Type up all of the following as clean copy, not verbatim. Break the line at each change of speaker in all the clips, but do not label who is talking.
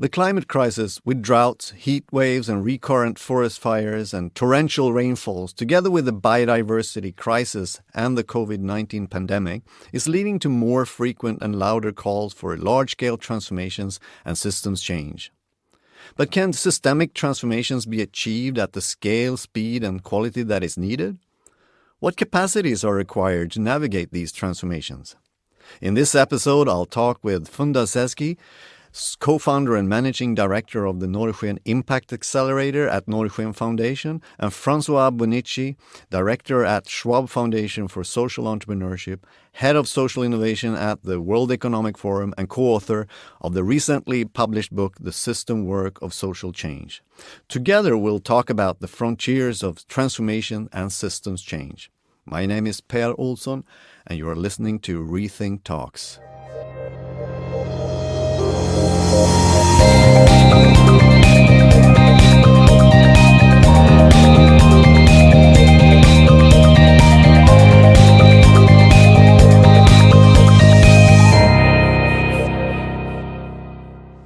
The climate crisis, with droughts, heat waves and recurrent forest fires and torrential rainfalls, together with the biodiversity crisis and the COVID-19 pandemic, is leading to more frequent and louder calls for large-scale transformations and systems change. But can systemic transformations be achieved at the scale, speed and quality that is needed? What capacities are required to navigate these transformations? In this episode, I'll talk with Funda Sezgi, co-founder and managing director of the Norrsken Impact Accelerator at Norrsken Foundation, and Francois Bonnici, director at Schwab Foundation for Social Entrepreneurship, head of social innovation at the World Economic Forum, and co-author of the recently published book, The System Work of Social Change. Together, we'll talk about the frontiers of transformation and systems change. My name is Per Olsson, and you are listening to Rethink Talks.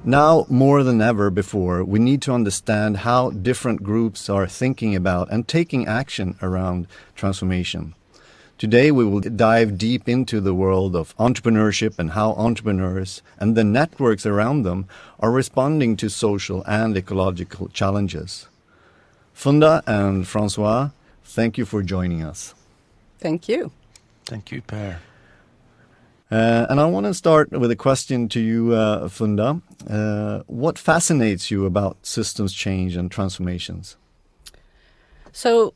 Now, more than ever before, we need to understand how different groups are thinking about and taking action around transformation. Today, we will dive deep into the world of entrepreneurship and how entrepreneurs and the networks around them are responding to social and ecological challenges. Funda and Francois, thank you for joining us.
Thank you.
Thank you, Per.
And I want to start with a question to you, Funda. What fascinates you about systems change and transformations?
So,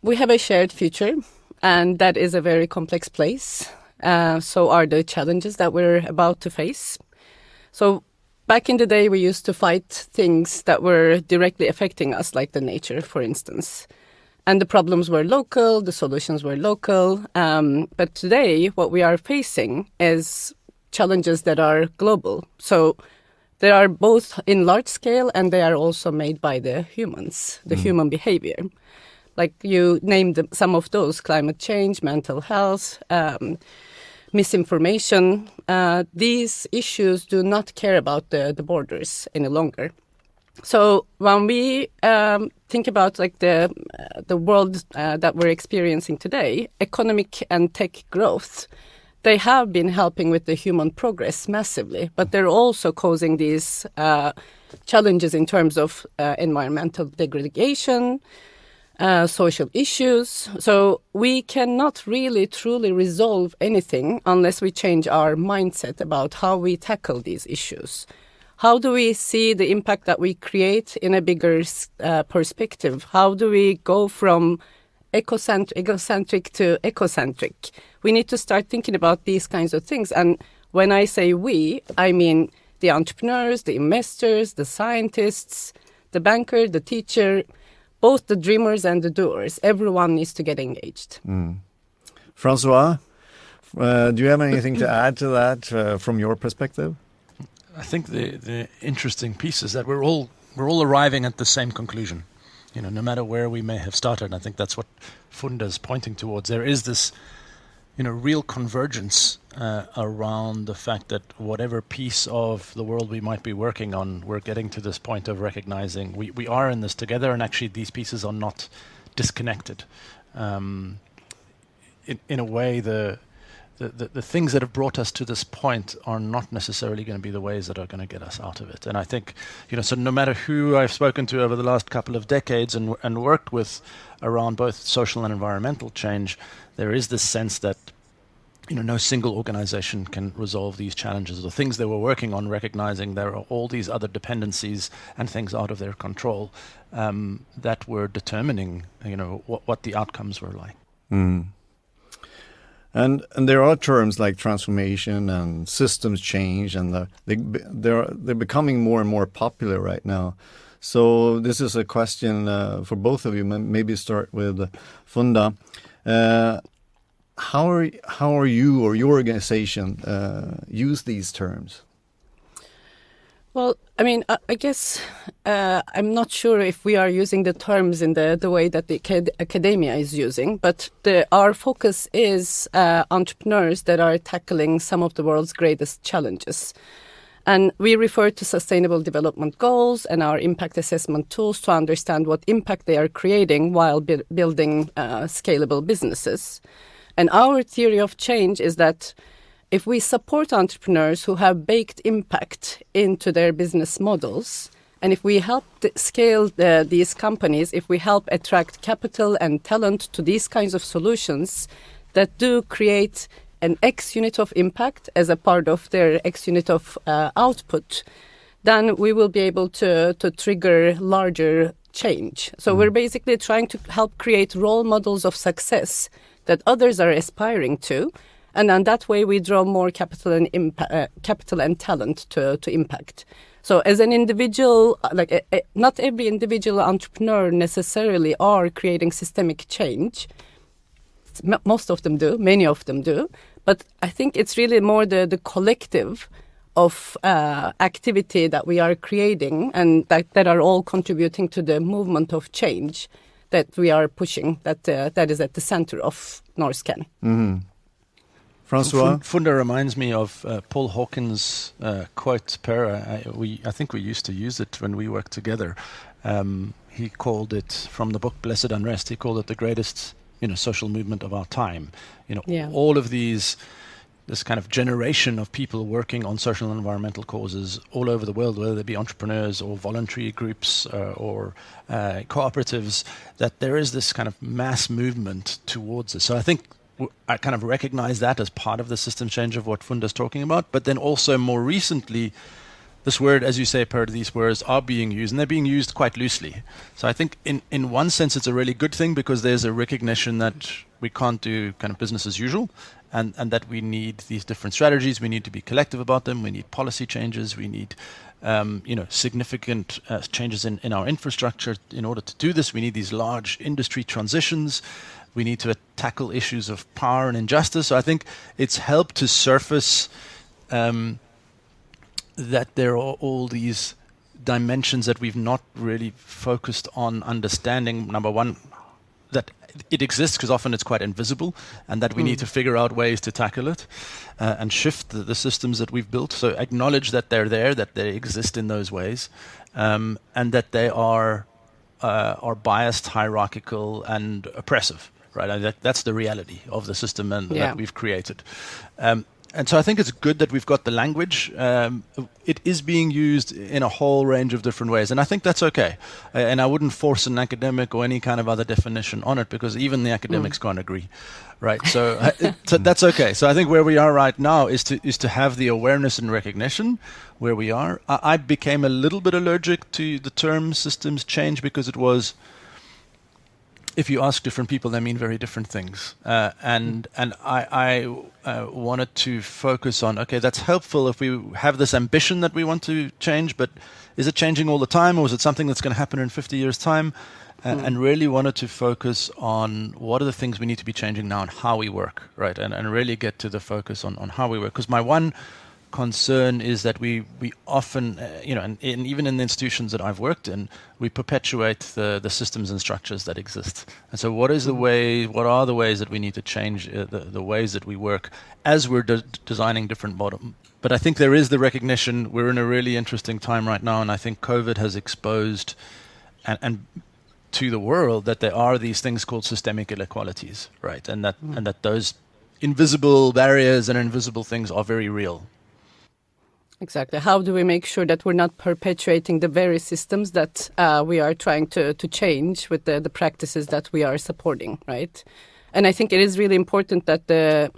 we have a shared future, and that is a very complex place. So are the challenges that we're about to face. So, back in the day, we used to fight things that were directly affecting us, like the nature, for instance. And the problems were local, the solutions were local. But today, what we are facing is challenges that are global. So they are both in large scale and they are also made by the humans, the human behavior. Like you named some of those: climate change, mental health, misinformation. These issues do not care about the borders any longer. So when we think about like the world that we're experiencing today, economic and tech growth, they have been helping with the human progress massively, but they're also causing these challenges in terms of environmental degradation, social issues. So we cannot really truly resolve anything unless we change our mindset about how we tackle these issues. How do we see the impact that we create in a bigger perspective? How do we go from egocentric to ecocentric? We need to start thinking about these kinds of things. And when I say we, I mean the entrepreneurs, the investors, the scientists, the banker, the teacher, both the dreamers and the doers. Everyone needs to get engaged.
Francois, do you have anything to add to that from your perspective?
I think the interesting piece is that we're all arriving at the same conclusion. You know, no matter where we may have started. And I think that's what Funda is pointing towards. There is this, real convergence around the fact that whatever piece of the world we might be working on, we're getting to this point of recognizing we are in this together, and actually these pieces are not disconnected. In a way, the things that have brought us to this point are not necessarily going to be the ways that are going to get us out of it. And I think, so no matter who I've spoken to over the last couple of decades and worked with around both social and environmental change, there is this sense that, no single organization can resolve these challenges. The things they were working on, recognizing there are all these other dependencies and things out of their control that were determining, what the outcomes were like.
Mm. And there are terms like transformation and systems change, and they're becoming more and more popular right now. So this is a question for both of you. Maybe start with Funda. How are you or your organization use these terms?
Well, I mean, I guess I'm not sure if we are using the terms in the way that the academia is using, but our focus is entrepreneurs that are tackling some of the world's greatest challenges. And we refer to sustainable development goals and our impact assessment tools to understand what impact they are creating while building scalable businesses. And our theory of change is that if we support entrepreneurs who have baked impact into their business models, and if we help scale these companies, if we help attract capital and talent to these kinds of solutions that do create an X unit of impact as a part of their X unit of output, then we will be able to trigger larger change. So we're basically trying to help create role models of success that others are aspiring to. And then that way we draw more capital and talent to impact. So as an individual, not every individual entrepreneur necessarily are creating systemic change. Most of them do, many of them do. But I think it's really more the collective of activity that we are creating and that are all contributing to the movement of change that we are pushing, that is at the center of Norrsken.
Mm-hmm. Francois?
Funda reminds me of Paul Hawkins' quote, Per. I think we used to use it when we worked together. He called it, from the book Blessed Unrest, he called it the greatest social movement of our time. All of this kind of generation of people working on social and environmental causes all over the world, whether they be entrepreneurs or voluntary groups or cooperatives, that there is this kind of mass movement towards it. So I think I kind of recognize that as part of the system change of what Funda's talking about. But then also more recently, this word, as you say, Per, these words are being used, and they're being used quite loosely. So I think in one sense it's a really good thing, because there's a recognition that we can't do kind of business as usual, and that we need these different strategies. We need to be collective about them. We need policy changes. We need significant changes in our infrastructure. In order to do this, we need these large industry transitions. We need to tackle issues of power and injustice. So I think it's helped to surface that there are all these dimensions that we've not really focused on understanding. Number one, that it exists because often it's quite invisible, and that we need to figure out ways to tackle it and shift the systems that we've built. So acknowledge that they're there, that they exist in those ways, and that they are biased, hierarchical, and oppressive. Right, and that's the reality of the system that we've created. And so I think it's good that we've got the language. It is being used in a whole range of different ways, and I think that's okay. And I wouldn't force an academic or any kind of other definition on it, because even the academics can't agree, right? So, so that's okay. So I think where we are right now is to have the awareness and recognition where we are. I became a little bit allergic to the term systems change, because it was, if you ask different people, they mean very different things. And I wanted to focus on, okay, that's helpful if we have this ambition that we want to change, but is it changing all the time, or is it something that's going to happen in 50 years' time? And really wanted to focus on what are the things we need to be changing now and how we work, right? And really get to the focus on how we work. Because my one concern is that we often, and even in the institutions that I've worked in, we perpetuate the systems and structures that exist. And so what are the ways that we need to change the ways that we work as we're designing different models? But I think there is the recognition we're in a really interesting time right now, and I think COVID has exposed and to the world that there are these things called systemic inequalities, right? And that those invisible barriers and invisible things are very real.
Exactly. How do we make sure that we're not perpetuating the very systems that we are trying to change with the practices that we are supporting, right? And I think it is really important that the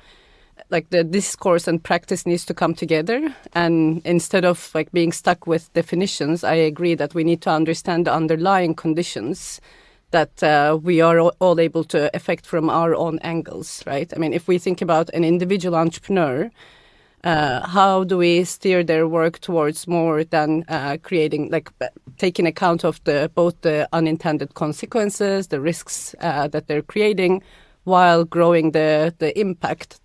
discourse and practice needs to come together. And instead of being stuck with definitions, I agree that we need to understand the underlying conditions that we are all able to affect from our own angles, right? I mean, if we think about an individual entrepreneur, how do we steer their work towards more than taking account of both the unintended consequences, the risks that they're creating, while growing the impact,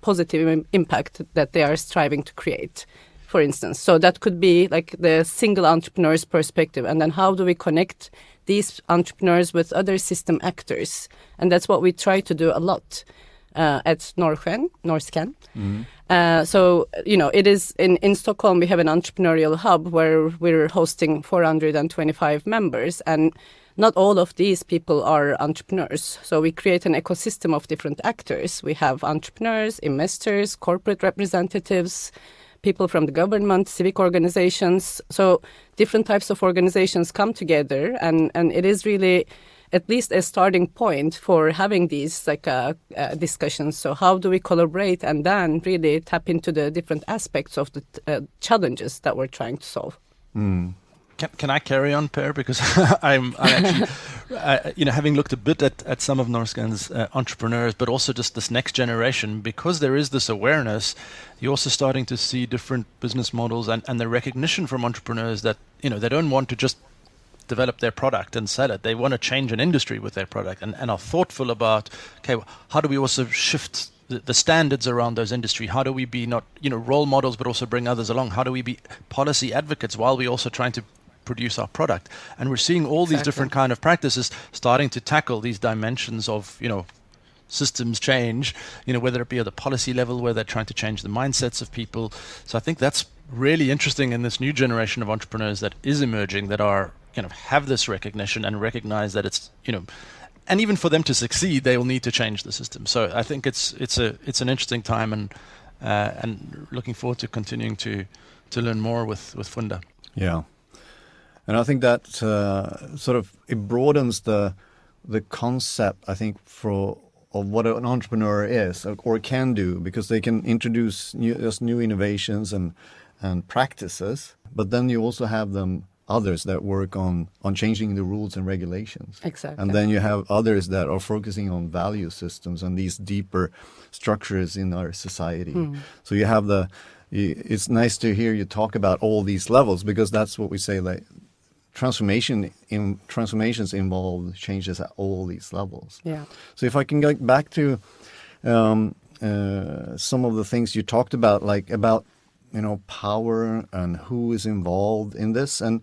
positive impact that they are striving to create, for instance. So that could be the single entrepreneur's perspective. And then how do we connect these entrepreneurs with other system actors? And that's what we try to do a lot. at Norrsken. So, it is in Stockholm, we have an entrepreneurial hub where we're hosting 425 members, and not all of these people are entrepreneurs. So we create an ecosystem of different actors. We have entrepreneurs, investors, corporate representatives, people from the government, civic organizations. So different types of organizations come together, and it is really at least a starting point for having these discussions. So how do we collaborate and then really tap into the different aspects of the challenges that we're trying to solve?
Can I carry on, Per? Because I'm actually, having looked a bit at some of Norrsken's entrepreneurs, but also just this next generation, because there is this awareness, you're also starting to see different business models and the recognition from entrepreneurs that, they don't want to just develop their product and sell it. They want to change an industry with their product and are thoughtful about, okay, how do we also shift the standards around those industry? How do we be not, role models, but also bring others along? How do we be policy advocates while we're also trying to produce our product? And we're seeing all these different kind of practices starting to tackle these dimensions of, systems change, whether it be at the policy level, where they're trying to change the mindsets of people. So I think that's really interesting in this new generation of entrepreneurs that is emerging, that are, have this recognition and recognize that it's, and even for them to succeed, they will need to change the system. So I think it's an interesting time, and looking forward to continuing to learn more with Funda.
Yeah. And I think that it broadens the concept, I think, of what an entrepreneur is or can do, because they can introduce new innovations and practices, but then you also have others that work on changing the rules and regulations.
Exactly.
And then you have others that are focusing on value systems and these deeper structures in our society. So you have it's nice to hear you talk about all these levels, because that's what we say, like, transformations involve changes at all these levels.
Yeah.
So if I can go back to some of the things you talked about, like about power and who is involved in this, and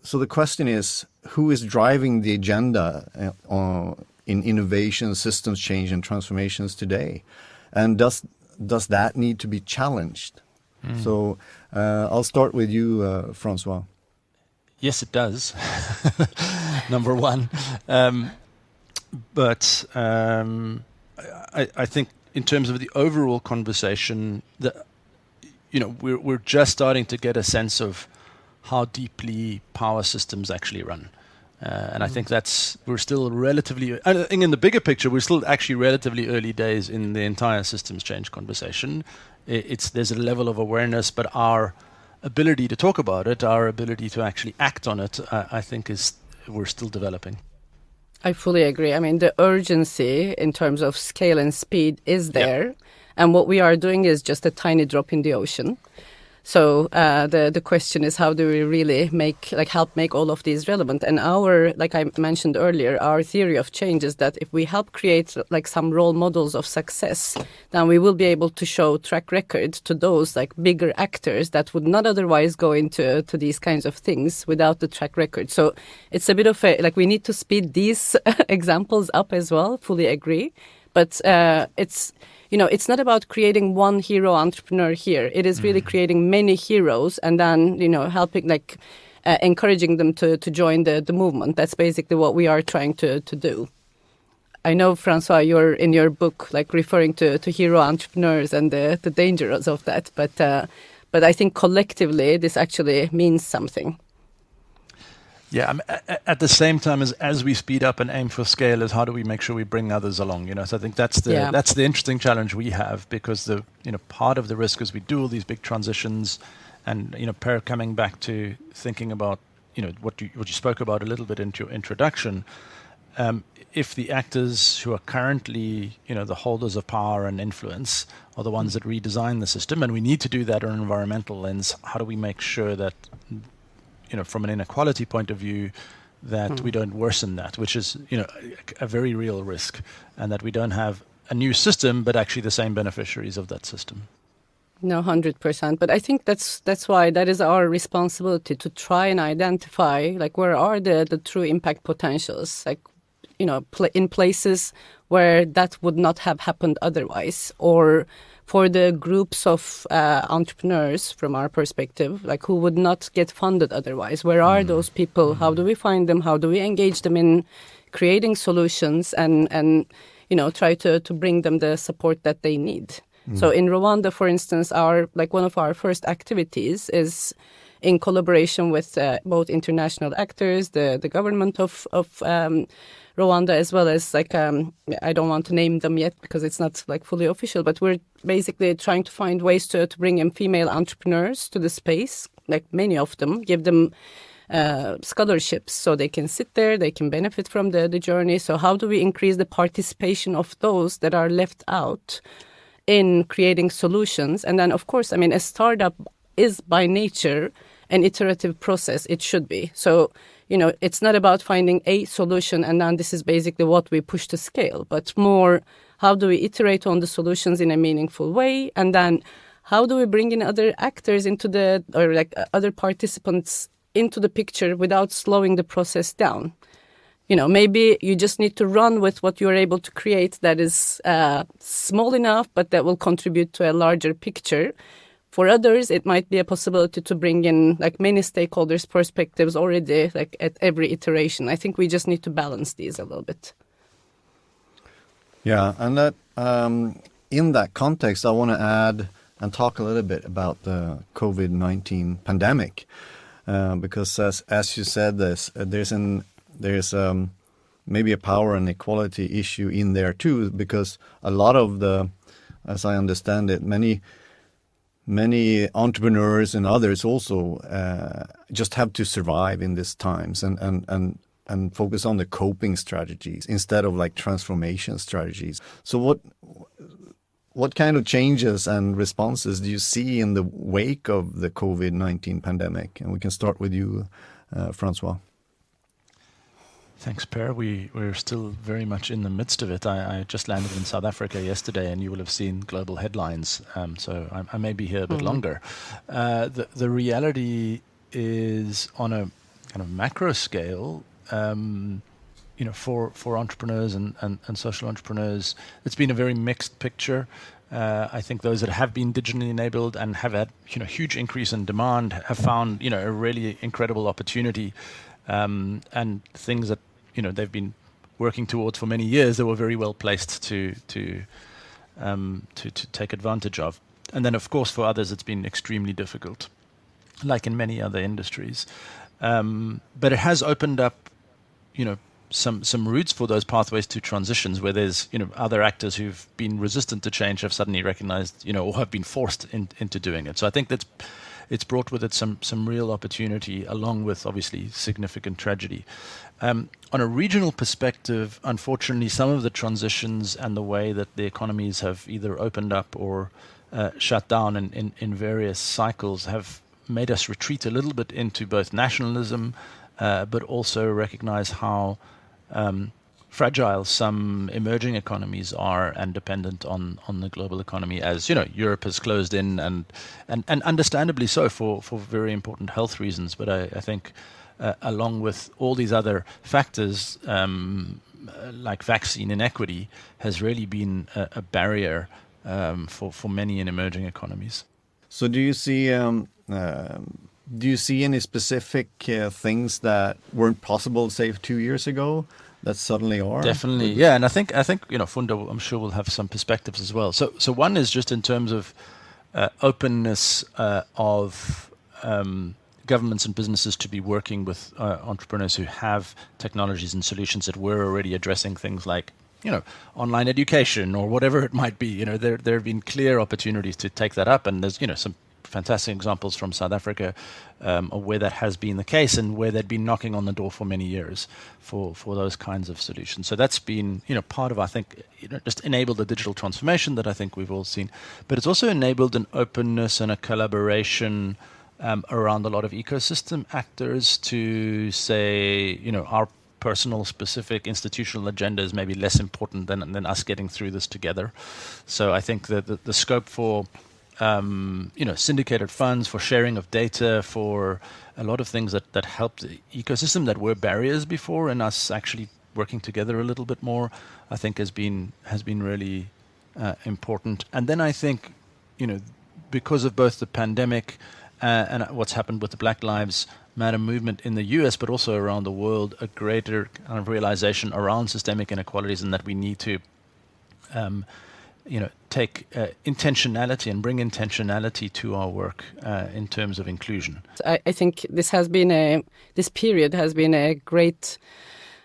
so the question is, who is driving the agenda in innovation, systems change, and transformations today, and does that need to be challenged? So I'll start with you, Francois.
Yes, it does. Number one. But I think in terms of the overall conversation, we're just starting to get a sense of how deeply power systems actually run. And I think we're still relatively, I think in the bigger picture, we're still actually relatively early days in the entire systems change conversation. There's a level of awareness, but our ability to talk about it, our ability to actually act on it, I think we're still developing.
I fully agree. I mean, the urgency in terms of scale and speed is there. Yeah. And what we are doing is just a tiny drop in the ocean. So the question is, how do we really help make all of these relevant? And like I mentioned earlier, our theory of change is that if we help create some role models of success, then we will be able to show track record to those bigger actors that would not otherwise go into these kinds of things without the track record. So it's a bit of we need to speed these examples up as well. Fully agree. But it's not about creating one hero entrepreneur here. It is really creating many heroes and then, helping, encouraging them to join the movement. That's basically what we are trying to do. I know, Francois, you're in your book, referring to hero entrepreneurs and the dangers of that. But I think collectively, this actually means something.
Yeah, at the same time as we speed up and aim for scale, is how do we make sure we bring others along? So I think that's the interesting challenge we have, because part of the risk is we do all these big transitions, and Per, coming back to thinking about what you spoke about a little bit into your introduction. If the actors who are currently the holders of power and influence are the ones that redesign the system, and we need to do that on an environmental lens, how do we make sure that from an inequality point of view, that we don't worsen that, which is, a very real risk, and that we don't have a new system, but actually the same beneficiaries of that system.
No, 100%. But I think that's why that is our responsibility, to try and identify, where are the true impact potentials? in places where that would not have happened otherwise, or for the groups of entrepreneurs from our perspective, like who would not get funded otherwise. Where are those people? How do we find them? How do we engage them in creating solutions and try to bring them the support that they need? So in Rwanda, for instance, one of our first activities is in collaboration with both international actors, the government of Rwanda, as well as I don't want to name them yet because it's not fully official, but we're basically trying to find ways to bring in female entrepreneurs to the space, many of them, give them scholarships so they can sit there, they can benefit from the journey. So how do we increase the participation of those that are left out in creating solutions? And then, of course, a startup is by nature an iterative process. It should be. So, it's not about finding a solution and then this is basically what we push to scale, but more how do we iterate on the solutions in a meaningful way? And then how do we bring in other actors other participants into the picture without slowing the process down? Maybe you just need to run with what you're able to create that is small enough, but that will contribute to a larger picture. For others, it might be a possibility to bring in many stakeholders' perspectives already at every iteration. I think we just need to balance these a little bit.
Yeah, and that in that context, I want to add and talk a little bit about the COVID-19 pandemic, because as you said, there's maybe a power and equality issue in there too, because a lot of as I understand it, many entrepreneurs and others also just have to survive in these times and focus on the coping strategies instead of transformation strategies. So what kind of changes and responses do you see in the wake of the COVID-19 pandemic? And we can start with you, Francois.
Thanks, Per. We're still very much in the midst of it. I just landed in South Africa yesterday, and you will have seen global headlines. So I may be here a bit longer. The reality is, on a kind of macro scale, for entrepreneurs and social entrepreneurs, it's been a very mixed picture. I think those that have been digitally enabled and have had huge increase in demand have found a really incredible opportunity, and things that they've been working towards for many years. They were very well placed to take advantage of. And then, of course, for others, it's been extremely difficult, like in many other industries. But it has opened up, some routes for those pathways to transitions where there's, other actors who've been resistant to change have suddenly recognized, or have been forced into doing it. So I think it's brought with it some real opportunity, along with obviously significant tragedy. On a regional perspective, unfortunately, some of the transitions and the way that the economies have either opened up or shut down in various cycles have made us retreat a little bit into both nationalism, but also recognize how fragile some emerging economies are and dependent on the global economy, as Europe has closed in and understandably so for very important health reasons. But I think along with all these other factors, like vaccine inequity, has really been a barrier for many in emerging economies.
So do you see any specific things that weren't possible, say, 2 years ago that suddenly are?
Definitely, yeah. And I think Funda, I'm sure, will have some perspectives as well. So one is just in terms of openness of governments and businesses to be working with entrepreneurs who have technologies and solutions that were already addressing things like online education or whatever it might be. There have been clear opportunities to take that up, and there's some fantastic examples from South Africa of where that has been the case and where they'd been knocking on the door for many years for those kinds of solutions. So that's been part of, I think, just enabled the digital transformation that I think we've all seen. But it's also enabled an openness and a collaboration around a lot of ecosystem actors to say, our personal, specific, institutional agenda is maybe less important than us getting through this together. So I think that the scope for syndicated funds, for sharing of data, for a lot of things that help the ecosystem that were barriers before, and us actually working together a little bit more, I think has been really important. And then I think, because of both the pandemic and what's happened with the Black Lives Matter movement in the US, but also around the world, a greater kind of realization around systemic inequalities, and that we need to take intentionality and bring intentionality to our work in terms of inclusion.
I think this period has been a great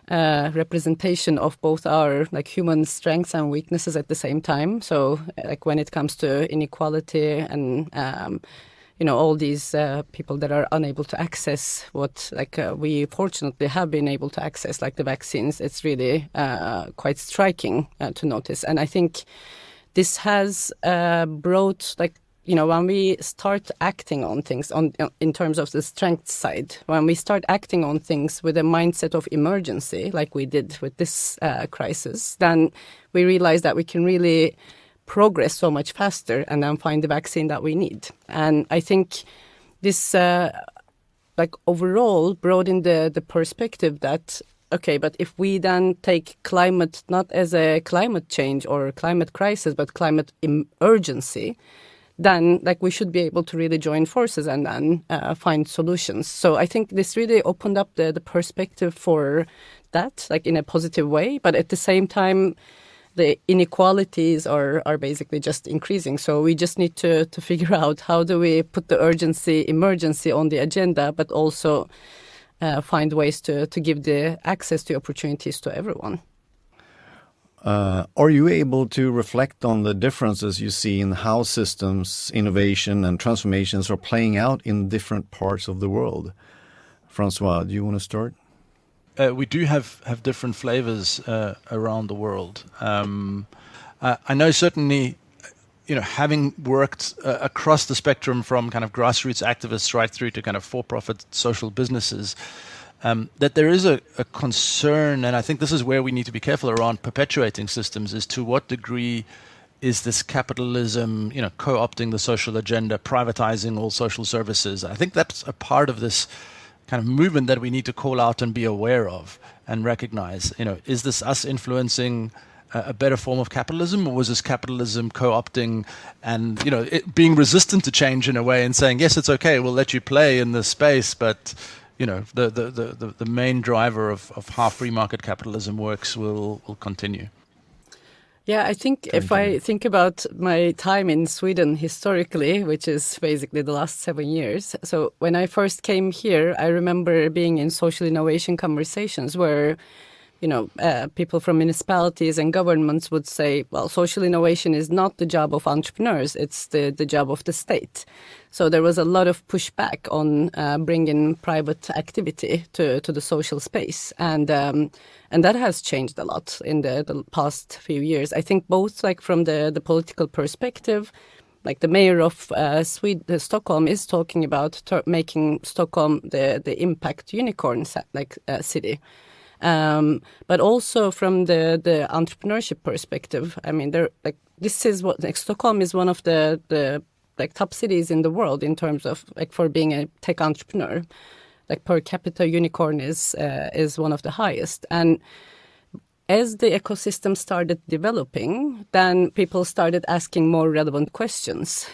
representation of both our human strengths and weaknesses at the same time. So when it comes to inequality and all these people that are unable to access what we fortunately have been able to access, like the vaccines, it's really quite striking to notice. And I think this has brought when we start acting on things in terms of the strength side, when we start acting on things with a mindset of emergency, like we did with this crisis, then we realize that we can really progress so much faster and then find the vaccine that we need. And I think this overall broadened the perspective that, okay, but if we then take climate not as a climate change or climate crisis, but climate urgency, then we should be able to really join forces and then find solutions. So I think this really opened up the perspective for that, in a positive way. But at the same time, the inequalities are basically just increasing. So we just need to figure out how do we put the emergency on the agenda, but also find ways to give the access to opportunities to everyone.
Are you able to reflect on the differences you see in how systems, innovation and transformations are playing out in different parts of the world? Francois, do you want to start?
We do have different flavors around the world. I know certainly, having worked across the spectrum from kind of grassroots activists right through to kind of for-profit social businesses, that there is a concern, and I think this is where we need to be careful around perpetuating systems, is to what degree is this capitalism, co-opting the social agenda, privatizing all social services. I think that's a part of this kind of movement that we need to call out and be aware of and recognize. Is this us influencing a better form of capitalism, or was this capitalism co-opting and it being resistant to change in a way and saying, yes, it's okay, we'll let you play in this space, but the main driver of how free market capitalism works will continue.
Yeah, I think if I think about my time in Sweden historically, which is basically the last 7 years. So when I first came here, I remember being in social innovation conversations where, people from municipalities and governments would say, well, social innovation is not the job of entrepreneurs, it's the job of the state. So there was a lot of pushback on bringing private activity to the social space. And that has changed a lot in the past few years. I think both from the political perspective, the mayor of Stockholm is talking about making Stockholm the impact unicorn city. But also from the entrepreneurship perspective, I mean, this is what Stockholm is one of the top cities in the world in terms of for being a tech entrepreneur. Per capita unicorn is one of the highest. And as the ecosystem started developing, then people started asking more relevant questions.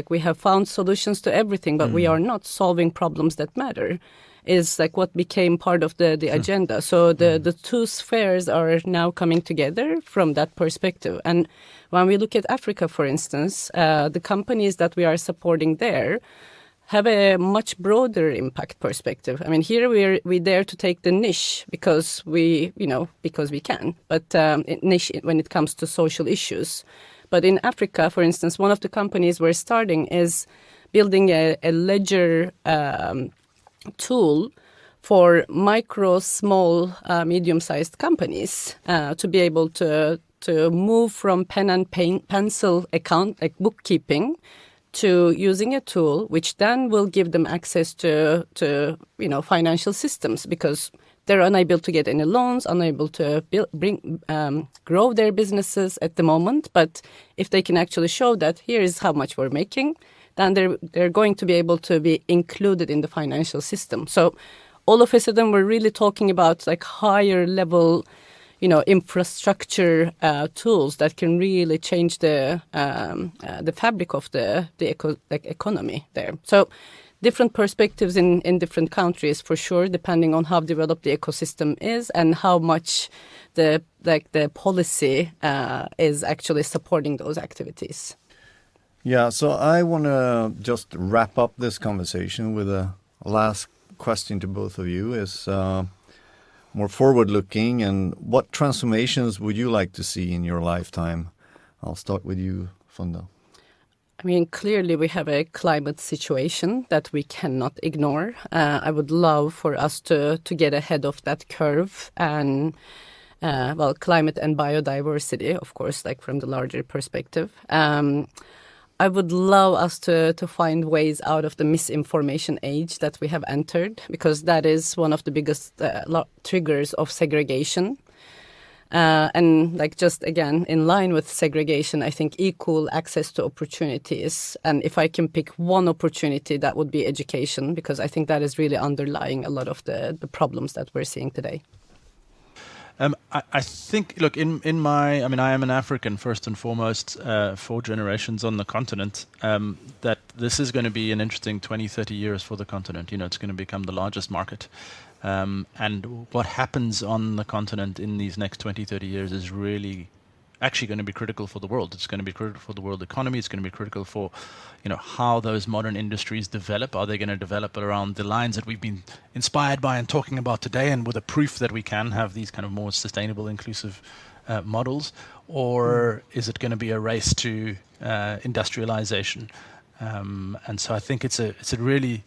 We have found solutions to everything, but we are not solving problems that matter. Is what became part of the agenda. So the two spheres are now coming together from that perspective. And when we look at Africa, for instance, the companies that we are supporting there have a much broader impact perspective. I mean, here we dare to take the niche because we can, but niche when it comes to social issues. But in Africa, for instance, one of the companies we're starting is building a ledger tool for micro, small, medium-sized companies to be able to move from pen and pencil account bookkeeping to using a tool which then will give them access to financial systems, because they're unable to get any loans, unable to grow their businesses at the moment. But if they can actually show that here is how much we're making, then they're going to be able to be included in the financial system. So all of a sudden we're really talking about like higher level, infrastructure tools that can really change the fabric of the economy there. So different perspectives in different countries for sure, depending on how developed the ecosystem is and how much the policy is actually supporting those activities.
Yeah, so I want to just wrap up this conversation with a last question to both of you. Is more forward-looking, and what transformations would you like to see in your lifetime? I'll start with you, Funda.
I mean, clearly we have a climate situation that we cannot ignore. I would love for us to get ahead of that curve and, climate and biodiversity, of course, like from the larger perspective. I would love us to find ways out of the misinformation age that we have entered, because that is one of the biggest triggers of segregation. And like just again, in line with segregation, I think equal access to opportunities. And if I can pick one opportunity, that would be education, because I think that is really underlying a lot of the problems that we're seeing today.
I think, look, I am an African first and foremost, 4 generations on the continent, that this is going to be an interesting 20, 30 years for the continent. It's going to become the largest market. And what happens on the continent in these next 20, 30 years is really actually going to be critical for the world. It's going to be critical for the world economy. It's going to be critical for, how those modern industries develop. Are they going to develop around the lines that we've been inspired by and talking about today, and with a proof that we can have these kind of more sustainable, inclusive models? Or is it going to be a race to industrialization? And so I think it's a really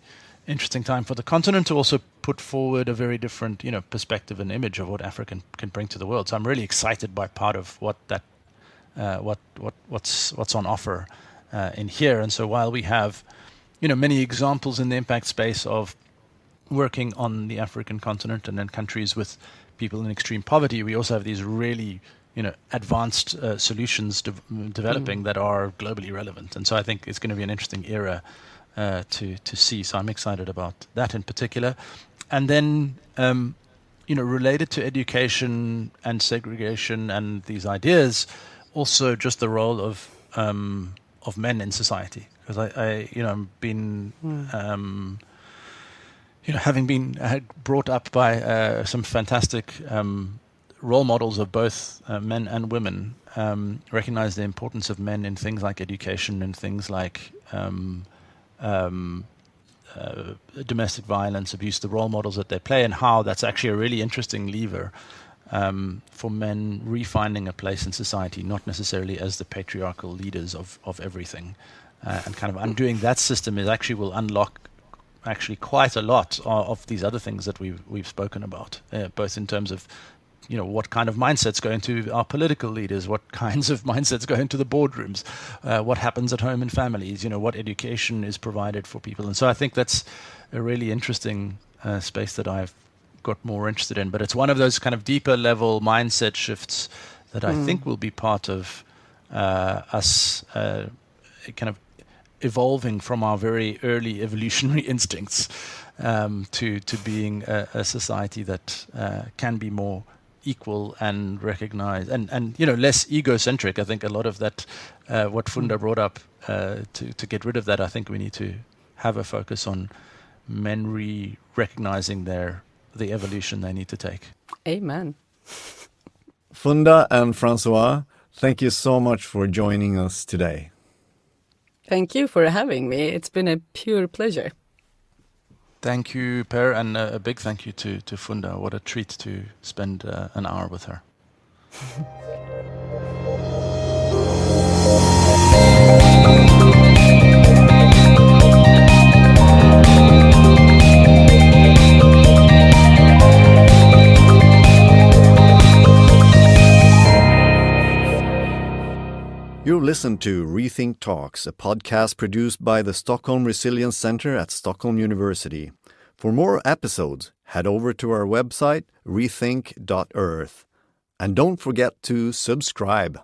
interesting time for the continent to also put forward a very different, perspective and image of what Africa can bring to the world. So I'm really excited by part of what that, what's on offer in here. And so while we have, many examples in the impact space of working on the African continent and in countries with people in extreme poverty, we also have these really, advanced solutions developing that are globally relevant. And so I think it's going to be an interesting era to see. So I'm excited about that in particular. And then, related to education and segregation and these ideas, also just the role of men in society. Because having been brought up by some fantastic role models of both men and women, recognize the importance of men in things like education and things like domestic violence, abuse, the role models that they play, and how that's actually a really interesting lever for men refinding a place in society, not necessarily as the patriarchal leaders of everything. And kind of undoing that system will unlock actually quite a lot of these other things that we've spoken about, both in terms of what kind of mindsets go into our political leaders, what kinds of mindsets go into the boardrooms, what happens at home in families, what education is provided for people. And so I think that's a really interesting space that I've got more interested in. But it's one of those kind of deeper level mindset shifts that I think will be part of us kind of evolving from our very early evolutionary instincts to being a society that can be more equal and recognize and less egocentric. I think a lot of that, what Funda brought up, to get rid of that, I think we need to have a focus on men recognizing the evolution they need to take.
Amen.
Funda and Francois, thank you so much for joining us today.
Thank you for having me. It's been a pure pleasure.
Thank you, Per, and a big thank you to Funda. What a treat to spend an hour with her.
You listen to Rethink Talks, a podcast produced by the Stockholm Resilience Centre at Stockholm University. For more episodes, head over to our website, rethink.earth. And don't forget to subscribe.